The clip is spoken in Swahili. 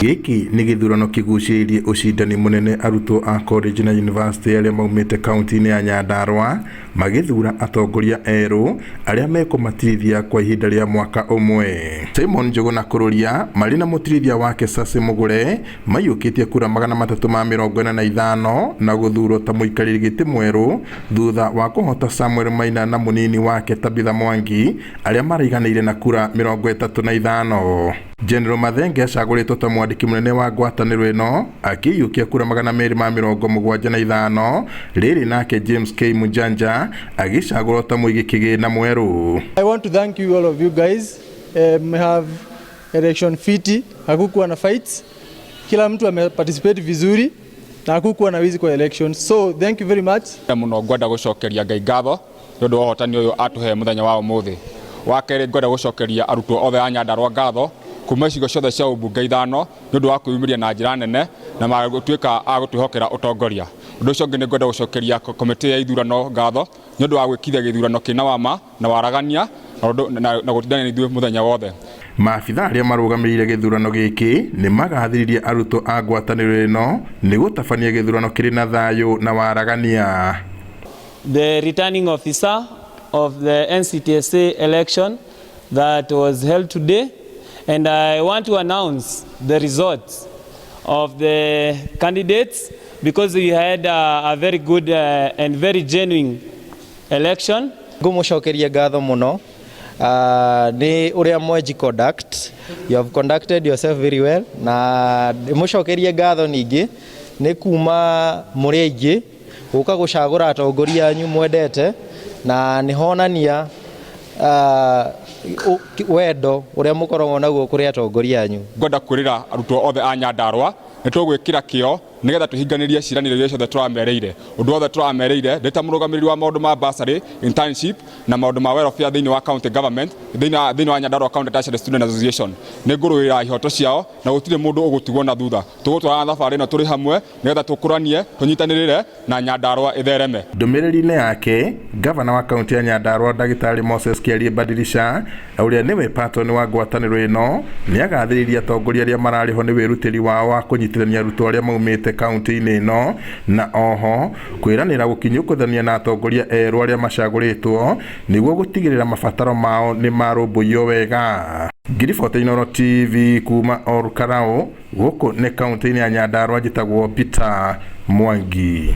Giki ni githurano kigucĩrĩirie ũcindani mũnene arutwo a college na university arĩa maumĩte kaunti-inĩ ya Nyandarũa magĩthura atongoria erũ arĩa mekũmatirithia kwa ihinda rĩa mwaka ũmwe. Simon Njogu na Kũrũria marĩ na mũtirithia wake Sase Mũgũre maiyũkĩtie kura 345 na gũthurwo ta mũikarĩri gĩtĩ mwerũ thutha wa kũhota Samuel Maina na mũnini wake Tabitha Mwangi arĩa maraiganĩire na kura 35. General Mathenge acagũrĩtwo ta mwandĩki mũnene wa ngwatanĩro ĩno akĩiyũkia kura 275 rĩrĩ nake James K Munjanja agĩcagũrwo ta mũigi kĩgĩna mwerũ. I want to thank you all of you guys. We have election fiti, hakukuwa na fights, kila mtu ameparticipate vizuri na hakukuwa na wizi kwa elections, so thank you very much. Mũno ngwenda gũcokeria Ngai ngatho nĩ ũndũ wa ũhotani ũyũ atũhe mũthenya wa ũmũthĩ. Wa kerĩ ngwenda gũcokeria arutwo othe a Nyandarũa ngatho kuma icigo ciothe cia ũmbunge ithano nĩ ũndũ wa kwĩyumĩria na njĩra nene na magũtuĩka a gũtwĩhokera ũtongoria. Ũndũ ũcio ũngĩ nĩ ngwenda gũcokeria komiti ya ithurano ngatho nĩ ũndũ wa gwĩkithia gĩthurano kĩna wama na waragania na gũtindana ithuĩ mũthenya wothe. Maabitha arĩa marũgamĩrĩire gĩthurano gĩkĩ nĩ magathĩrĩirie arutwo a ngwatanĩro ĩno nĩ gũtabania gĩthurano kĩrĩ na thayũ na waragania. The returning officer of the NCTSA election that was held today, and I want to announce the results of the candidates because we had a very good and very genuine election. Ngũmũcokeria ngatho mũno nĩ ũrĩa mwenji conduct. You have conducted yourself very well, na ndĩmũcokerie ngatho ningĩ nĩ kuma mũrĩ aingĩ gũka gũcagũra atongoria anyu mwendete na nĩ honania wendo ũrĩa mũkoragwo naguo kũrĩ atongoria anyu. Ngwenda kwĩrĩra arutwo othe a Nyandarũa nĩ tũgwĩkĩra kĩo nĩgetha tũhinganĩrie ciĩranĩro iria ciothe tũramereire. Ũndũ wothe tũramereire ndĩ ta mũrũgamĩrĩri wa maũndũ ma bursary, internship na maũndũ ma welfare thĩinĩ wa county government thĩinĩ wa Nyandarũa County Tertiary Student Association. Nĩ ngũrũĩra ihoto ciao na gũtirĩ mũndũ ũgũtigwo na thutha. Tũgũtwara thabarĩ ĩno tũrĩ hamwe nĩgetha tũkũranie tũnyitanĩrĩre na Nyandarũa ĩthereme. Ndũmĩrĩri-inĩ yake gavana wa kaunti ya Nyandarũa Ndagĩtarĩ Moses Kĩarie Badilisha ũrĩa nĩwe patron wa ngwatanĩro ĩno nĩ agathĩrĩirie atongoria arĩa mararĩho nĩ wĩrutĩri wao wa kũnyitithania arutwo arĩa maumĩte kaunti-inĩ ĩno na oho kwĩranĩra gũkinyũkũthania na atongoria erũ arĩa macagũrĩtwo nĩguo gũtigĩrĩra mabataro mao nĩ marũmbũiyo wega. Ngiriboti Inooro TV kuma Orkarao gũkũ nĩ kaunti-inĩ ya Nyandarũa njĩtagwo Peter Mwangi.